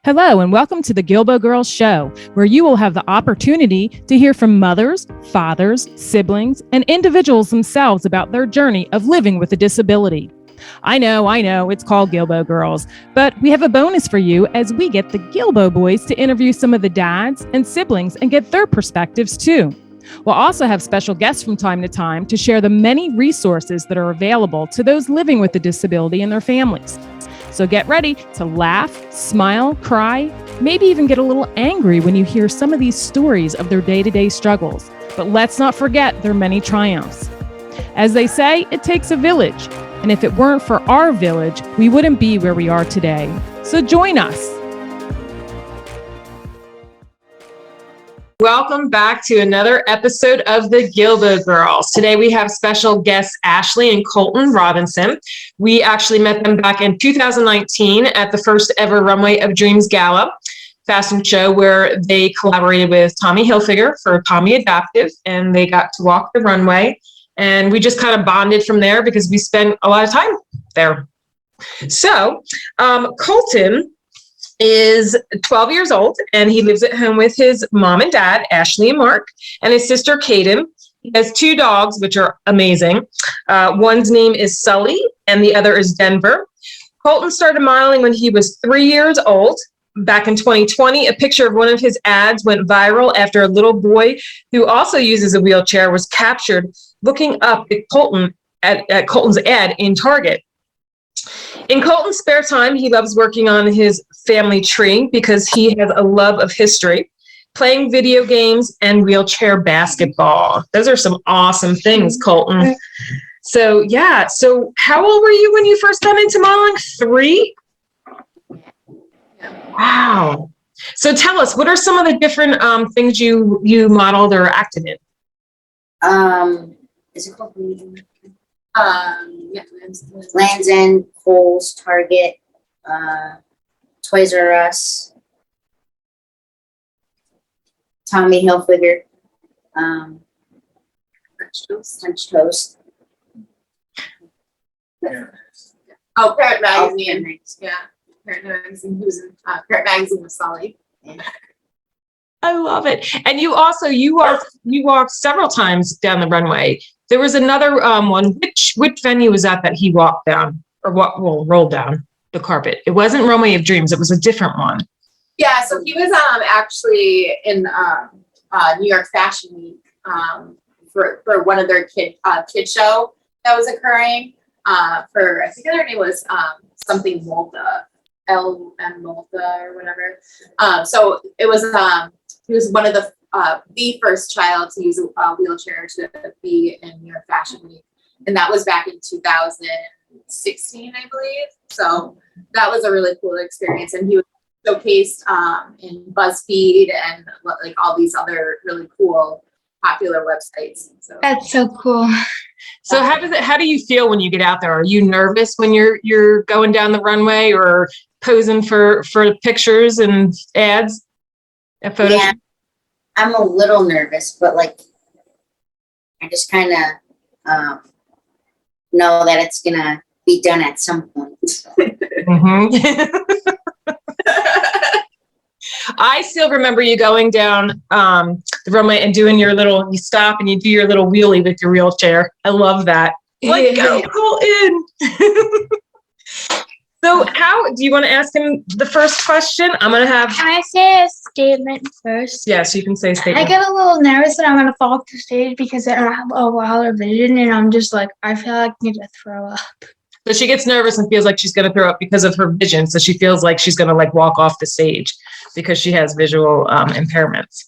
Hello, and welcome to the Guilbault Girls Show, where you will have the opportunity to hear from mothers, fathers, siblings, and individuals themselves about their journey of living with a disability. I know, it's called Guilbault Girls, but we have a bonus for you as we get the Guilbault boys to interview some of the dads and siblings and get their perspectives too. We'll also have special guests from time to time to share the many resources that are available to those living with a disability and their families. So get ready to laugh, smile, cry, maybe even get a little angry when you hear some of these stories of their day-to-day struggles. But let's not forget their many triumphs. As they say, it takes a village. And if it weren't for our village, we wouldn't be where we are today. So join us. Welcome back to another episode of the Guilbault Girls. Today we have special guests Ashley and Colton Robinson. We actually met them back in 2019 at the first ever Runway of Dreams Gala fashion show, where they collaborated with Tommy Hilfiger for Tommy Adaptive, and they got to walk the runway. And we just kind of bonded from there because we spent a lot of time there. So Colton is 12 years old, and he lives at home with his mom and dad, Ashley and Mark, and his sister, Kadyn. He has two dogs, which are amazing. One's name is Sully, and the other is Denver. Colton started modeling when he was 3 years old. Back in 2020, a picture of one of his ads went viral after a little boy who also uses a wheelchair was captured looking up at Colton at Colton's ad in Target. In Colton's spare time, he loves working on his family tree because he has a love of history, playing video games, and wheelchair basketball. Those are some awesome things, Colton. So how old were you when you first got into modeling? 3? Wow. So tell us, what are some of the different things you modeled or acted in? Is it called Land's End, Kohl's, Target, Toys R Us, Tommy Hilfiger, French Toast. Oh, Parrot Magazine. Yeah, Parrot Magazine. Who's in Parrot Magazine with Sully. Yeah. I love it. And you walked several times down the runway. There was another one. Which venue was that he walked down or rolled down the carpet? It wasn't Runway of Dreams. It was a different one. Yeah, so he was actually in New York Fashion Week for one of their kid show that was occurring. For I think their name was something Malta, LM Malta or whatever. So it was he was one of the first child to use a wheelchair to be in New York Fashion Week, and that was back in 2016, I believe. So that was a really cool experience, and he was showcased in BuzzFeed and like all these other really cool popular websites. So that's so cool. So how do you feel when you get out there? Are you nervous when you're going down the runway or posing for pictures and ads and photos? Yeah, I'm a little nervous, but like I just kind of know that it's gonna be done at some point. Mm-hmm. I still remember you going down the runway and doing you stop and you do your little wheelie with your wheelchair. I love that. Like, go, Colton. So do you want to ask him the first question? Can I say a statement first? Yes, you can say a statement. I get a little nervous that I'm going to fall off the stage because I don't have a wilder vision, and I'm just like, I feel like I need to throw up. So she gets nervous and feels like she's going to throw up because of her vision. So she feels like she's going to walk off the stage because she has visual impairments.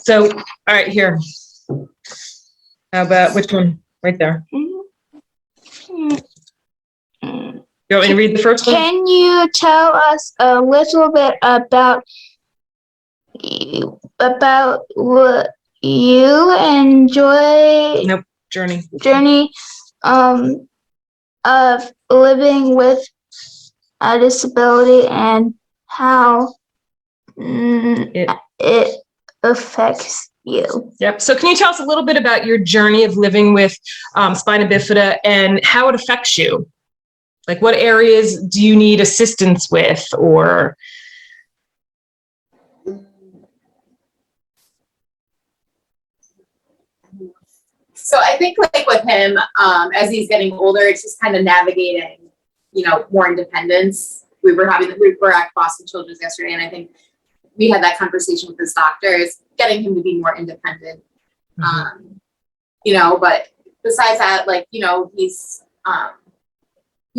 So, all right, here. How about which one? Right there. Mm-hmm. You want me to read the first one? Can you tell us a little bit about what you enjoy? Nope. Journey of living with a disability and how it affects you. Yep. So can you tell us a little bit about your journey of living with spina bifida and how it affects you? Like what areas do you need assistance with, or? So I think like with him, as he's getting older, it's just kind of navigating, more independence. We were at Boston Children's yesterday, and I think we had that conversation with his doctors, getting him to be more independent. But besides that, like, he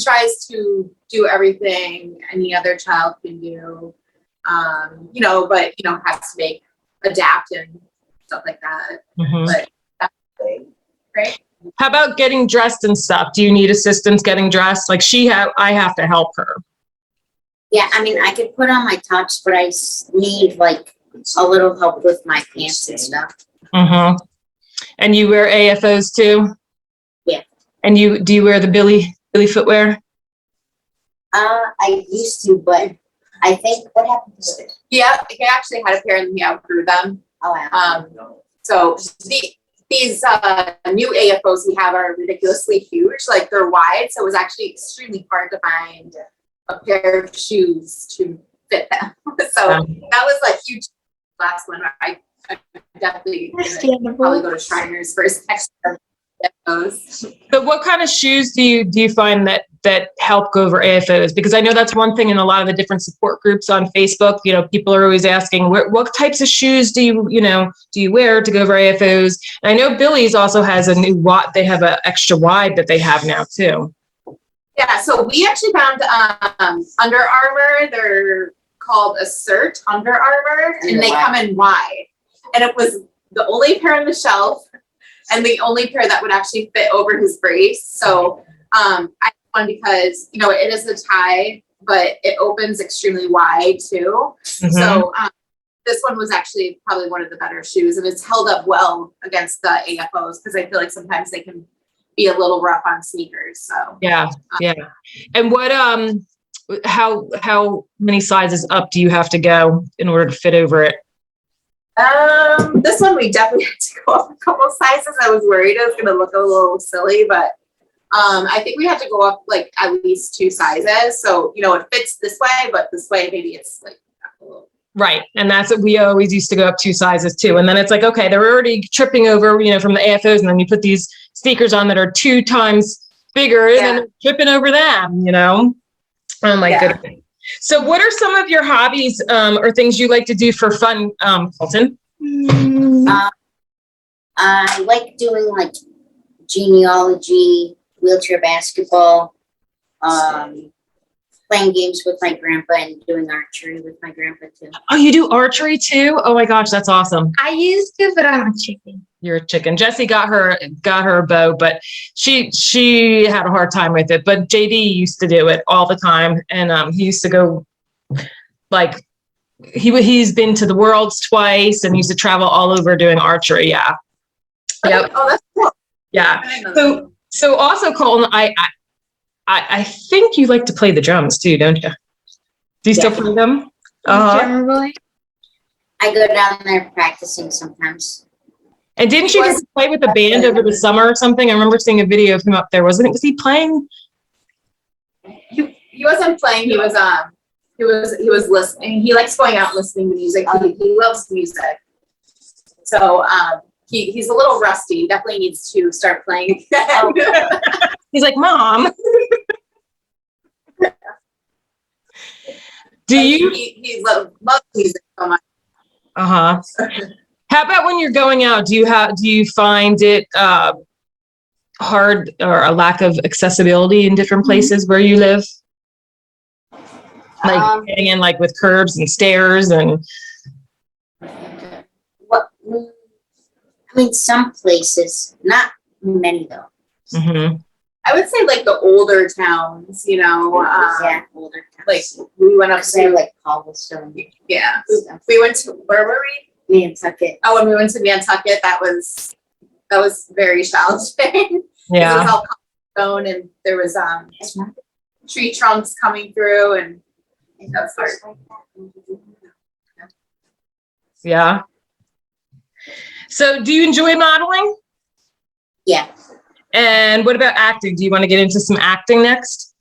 tries to do everything any other child can do, but, has to adapt and stuff like that. But that's the thing, right? How about getting dressed and stuff? Do you need assistance getting dressed? Like I have to help her. Yeah, I mean, I could put on my tops, but I need like a little help with my pants and stuff. And you wear AFOs too? Yeah. And do you wear the Billy footwear? I used to, but I think what happened to it? Yeah, he actually had a pair and he outgrew them. Oh, wow. So these new AFOs we have are ridiculously huge. Like they're wide, so it was actually extremely hard to find a pair of shoes to fit them. So that was like huge. Last one, I definitely probably go to Shriners for his next AFOs. But what kind of shoes do you find that help go over AFOs? Because I know that's one thing in a lot of the different support groups on Facebook. People are always asking what types of shoes do you wear to go over AFOs? And I know Billy's also has a new wide. They have an extra wide that they have now too. Yeah, so we actually found Under Armour. They're called Assert Under Armour, and they come in wide. And it was the only pair on the shelf and the only pair that would actually fit over his brace. So I won because, it is a tie, but it opens extremely wide too. So this one was actually probably one of the better shoes, and it's held up well against the AFOs because I feel like sometimes they can be a little rough on sneakers. So yeah. And what how many sizes up do you have to go in order to fit over it? This one we definitely had to go up a couple of sizes. I was worried it was going to look a little silly, but I think we had to go up like at least 2 sizes. So, it fits this way, but this way maybe it's like a little. Right. And that's what we always used to go up 2 sizes too. And then it's like, okay, they're already tripping over, from the AFOs. And then you put these sneakers on that are 2 times bigger and then they're tripping over them, Oh my goodness. So what are some of your hobbies or things you like to do for fun, Colton? I like doing like genealogy, wheelchair basketball, playing games with my grandpa and doing archery with my grandpa too. Oh, you do archery too? Oh my gosh, that's awesome. I used to, but I'm a chicken. You're a chicken. Jessie got her a bow, but she had a hard time with it. But JD used to do it all the time, and he used to go like he's been to the Worlds twice, and he used to travel all over doing archery. Yeah. Yep. Oh, that's cool. Yeah. So also, Colton, I think you like to play the drums too, don't you? Do you still play them? Generally. I go down there practicing sometimes. And didn't you just play with the band over the summer or something? I remember seeing a video of him up there. Was he playing? He wasn't playing. He was listening. He likes going out and listening to music. He loves music. So he's a little rusty. Definitely needs to start playing again. He's like, Mom. He loves music so much. How about when you're going out? Do you find it hard or a lack of accessibility in different places where you live? Like getting in like with curbs and stairs and. Some places, not many though. I would say like the older towns, older towns. Like we went up to like cobblestone. Yeah, we went to where were we? Nantucket. Oh, when we went to Nantucket, that was very challenging. Yeah, it was all cobblestone, and there was tree trunks coming through, and that was hard. Yeah. So, do you enjoy modeling? Yeah. And what about acting? Do you want to get into some acting next?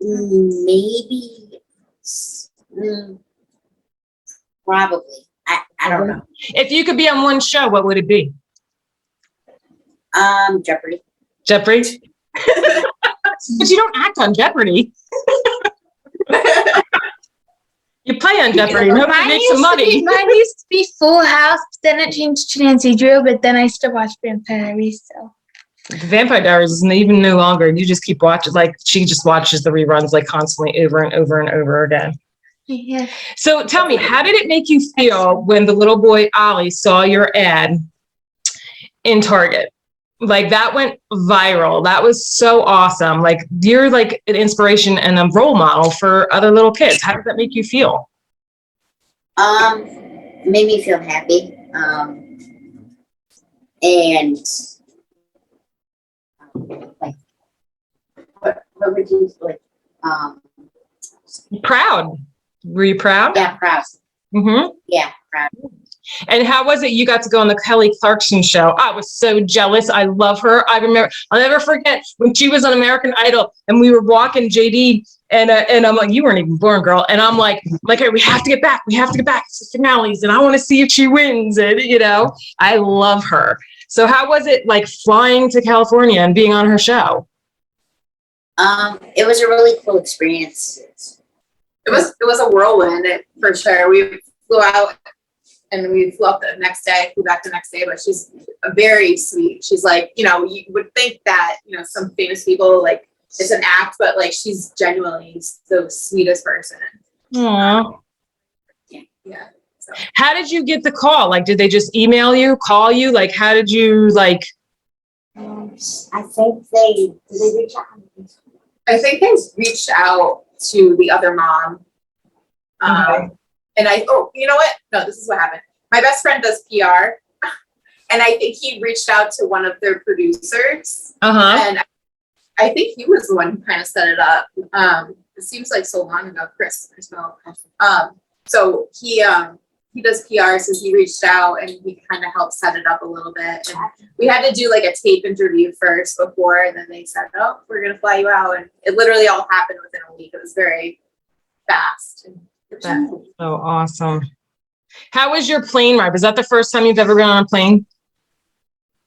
Maybe, probably. I don't know. If you could be on one show, what would it be? Jeopardy. Jeopardy? But you don't act on Jeopardy. You play on Jeopardy. Nobody makes some money. Mine used to be Full House, then it changed to Nancy Drew, but then I still watch Vampire Diaries, so. The Vampire Diaries isn't even no longer. You just keep watching. Like, she just watches the reruns like constantly over and over and over again. Yeah. So tell me, how did it make you feel when the little boy Ollie saw your ad in Target? Like, that went viral. That was so awesome. Like, you're like an inspiration and a role model for other little kids. How did that make you feel? It made me feel happy. And like, what would you like? Proud. Were you proud? Yeah, proud. Mm-hmm. Yeah, proud. And how was it? You got to go on the Kelly Clarkson show. I was so jealous. I love her. I remember, I'll never forget when she was on American Idol and we were walking JD and I'm like, you weren't even born, girl. And I'm like, hey, we have to get back. We have to get back. It's the finales and I want to see if she wins. And, you know, I love her. So how was it like flying to California and being on her show? It was a really cool experience. It was a whirlwind for sure. We flew out and we flew up the next day, flew back the next day, but she's very sweet. She's like, you know, you would think that, you know, some famous people, like, it's an act, but like, she's genuinely the sweetest person. Aww. Yeah. So. How did you get the call? Like, did they just email you, call you? Like, how did you like? I think did they reach out? I think they reached out to the other mom. Okay. And you know what? No, this is what happened. My best friend does PR. And I think he reached out to one of their producers. And I think he was the one who kind of set it up. It seems like so long ago, Chris. So he does PR, so he reached out and he kind of helped set it up a little bit. And we had to do like a tape interview first before, and then they said, "Oh, we're gonna fly you out." And it literally all happened within a week. It was very fast. That's so awesome. How was your plane ride? Was that the first time you've ever been on a plane?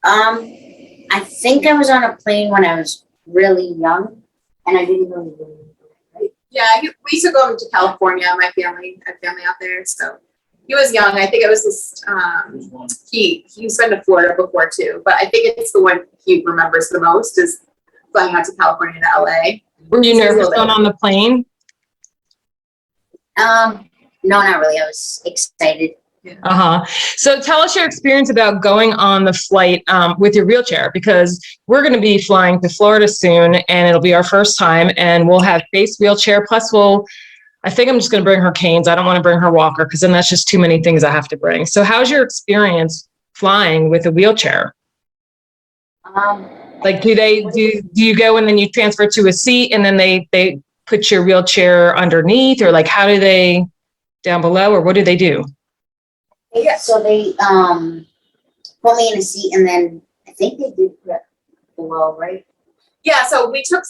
I think I was on a plane when I was really young, and I didn't really right? Yeah, we used to go to California. My family had family out there, so he was young. I think it was this. He's been to Florida before too, but I think it's the one he remembers the most is flying out to California to LA. Were you nervous going on the plane? No, not really. I was excited. So tell us your experience about going on the flight with your wheelchair, because we're going to be flying to Florida soon and it'll be our first time and we'll have Faith's wheelchair. Plus I think I'm just going to bring her canes. I don't want to bring her walker because then that's just too many things I have to bring. So how's your experience flying with a wheelchair? Like, do you go and then you transfer to a seat and then they put your wheelchair underneath, or like how do they down below, or what do they do? Yeah, so they put me in a seat and then I think they did put below, right? Yeah, so we took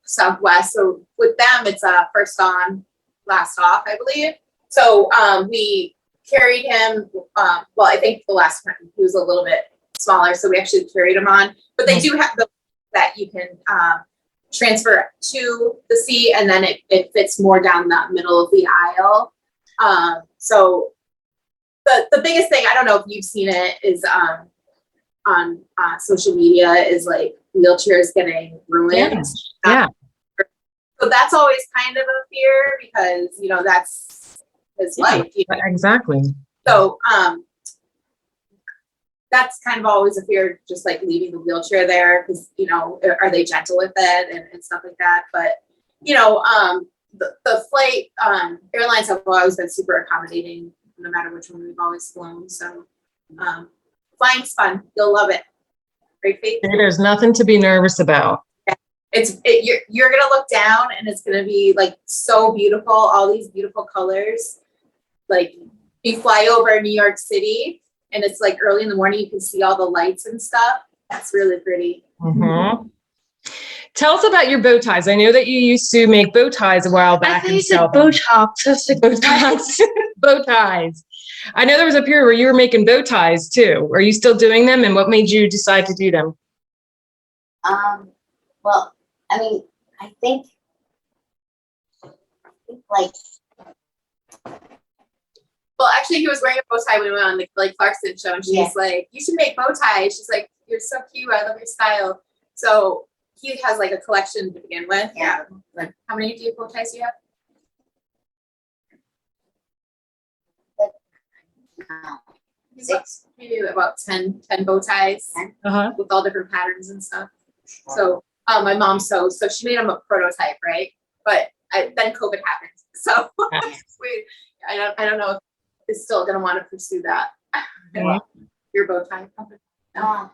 Southwest. So with them, it's first on, last off, I believe. So we carried him. Well, I think the last time he was a little bit smaller, so we actually carried him on. But they do have the that you can transfer to the seat, and then it fits more down the middle of the aisle. So the biggest thing, I don't know if you've seen it, is on social media is like wheelchairs getting ruined. Yeah. So that's always kind of a fear because, you know, that's his life. You know? Exactly. So that's kind of always a fear, just like leaving the wheelchair there because, you know, are they gentle with it and stuff like that. But, you know, the flight airlines have always been super accommodating no matter which one we've always flown. So flying's fun. You'll love it. Great Faith. There's nothing to be nervous about. You're gonna look down and it's gonna be like so beautiful, all these beautiful colors. Like you fly over New York City and it's like early in the morning, you can see all the lights and stuff. That's really pretty. Mm-hmm. Tell us about your bow ties. I know that you used to make bow ties a while I back. think you said Botox. That's the Bow ties. Bow ties. I know there was a period where you were making bow ties too. Are you still doing them? And what made you decide to do them? Well, I mean, I think like, Well, actually, he was wearing a bow tie when we went on the Clarkson show, and she's like, "You should make bow ties." She's like, "You're so cute. I love your style." So he has like a collection to begin with. Yeah. Like, how many bow ties do you have? Six. Maybe about 10 bow ties with all different patterns and stuff. So my mom sews, so she made them a prototype, right? But then COVID happened, so I don't know if it's still gonna want to pursue that. Your bow tie company. I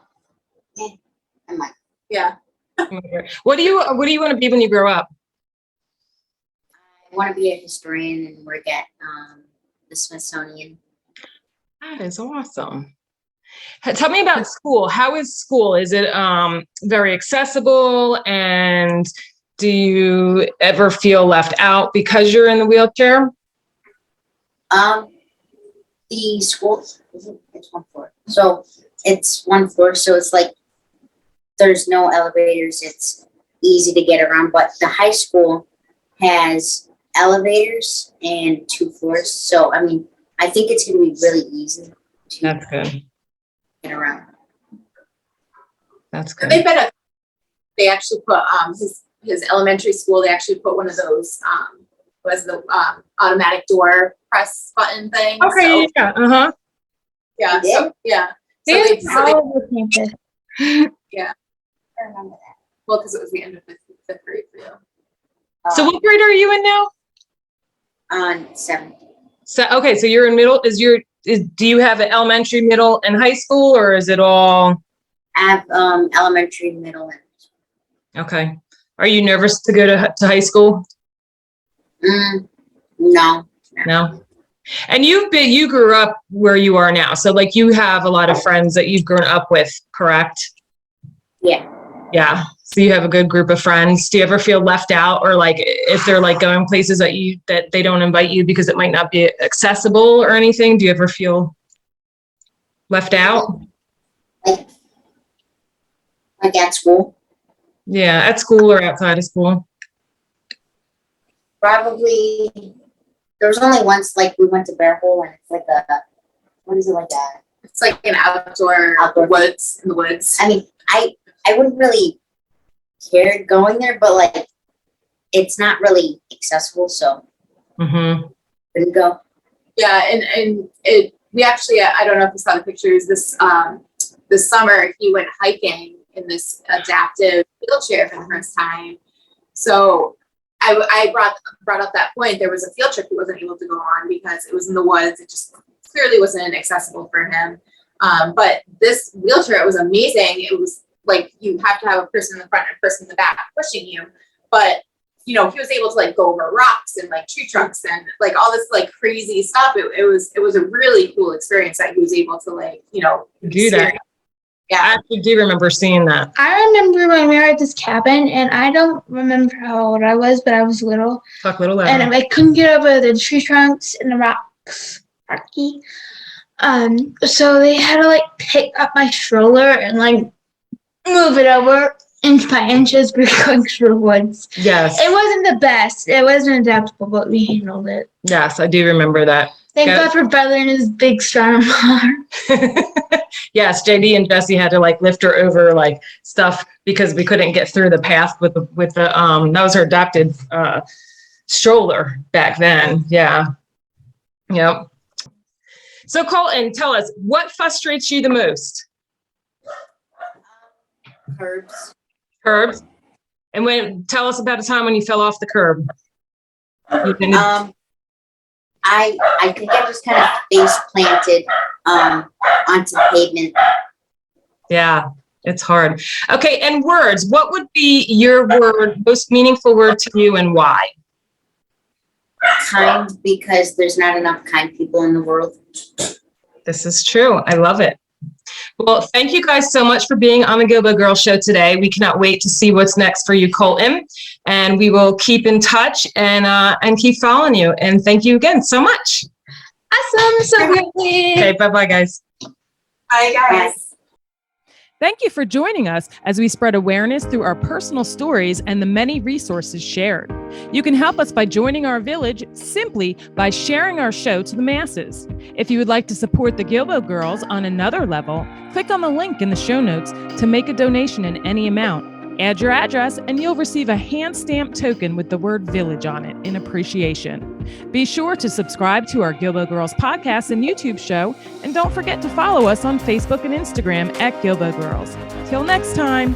might. Yeah. What do you want to be when you grow up? I want to be a historian and work at the Smithsonian. That is awesome. Tell me about school. How is school? Is it very accessible? And do you ever feel left out because you're in the wheelchair? The school, it's one floor. So it's one floor. So it's like there's no elevators. It's easy to get around. But the high school has elevators and 2 floors. So, I mean, I think it's going to be really easy to That's good. get around. That's good. They actually put his elementary school. They actually put one of those was the automatic door press button thing. Okay. So, Yeah. So, yeah. So They they, all over campus. yeah. I remember that. Well, because it was the end of fifth grade for you. So what grade are you in now? On 7th. So okay, so you're in middle. Do you have an elementary, middle, and high school, or is it all? I have elementary, middle, and Okay. Are you nervous to go to high school? no. No. And you grew up where you are now, so like you have a lot of friends that you've grown up with, correct? Yeah. Yeah. So you have a good group of friends. Do you ever feel left out, or like if they're like going places that they don't invite you because it might not be accessible or anything? Do you ever feel left out? Like at school? Yeah, at school or outside of school. Probably. There was only once, like, we went to Bear Hole, and it's like what is it, like that? It's like an outdoor woods, in the woods. I mean, I wouldn't really care going there, but like, it's not really accessible, so couldn't go. Yeah, and we actually, I don't know if you saw the pictures this summer. He went hiking in this adaptive wheelchair for the first time. So I brought up that point. There was a field trip he wasn't able to go on because it was in the woods. It just clearly wasn't accessible for him. But this wheelchair, it was amazing. It was like you have to have a person in the front and a person in the back pushing you. But he was able to like go over rocks and like tree trunks and like all this like crazy stuff. It was a really cool experience that he was able to like do that. Yeah, I actually do remember seeing that. I remember when we were at this cabin, and I don't remember how old I was, but I was little. Talk a little louder. And I couldn't get over the tree trunks and the rocks. Rocky. So they had to like pick up my stroller and like move it over inch by inch as we were going through the woods. Yes. It wasn't the best. It wasn't adaptable, but we handled it. Yes, I do remember that. Thank God for Brother and his big strong arm. Yes, JD and Jesse had to like lift her over like stuff because we couldn't get through the path with the that was her adopted stroller back then. Yeah. Yep. So Colton, tell us, what frustrates you the most? Curbs. Curbs. And tell us about a time when you fell off the curb. I think I just kind of face planted onto the pavement. Yeah, it's hard. Okay, and words. What would be your most meaningful word to you, and why? Kind, because there's not enough kind people in the world. This is true. I love it. Well, thank you guys so much for being on the Guilbault Girls Show today. We cannot wait to see what's next for you, Colton. And we will keep in touch and keep following you. And thank you again so much. Awesome. So great. Okay, bye-bye, guys. Bye, guys. Thank you for joining us as we spread awareness through our personal stories and the many resources shared. You can help us by joining our village simply by sharing our show to the masses. If you would like to support the Guilbault Girls on another level, click on the link in the show notes to make a donation in any amount. Add your address and you'll receive a hand-stamped token with the word village on it in appreciation. Be sure to subscribe to our Guilbault Girls podcast and YouTube show, and don't forget to follow us on Facebook and Instagram at Guilbault Girls. Till next time.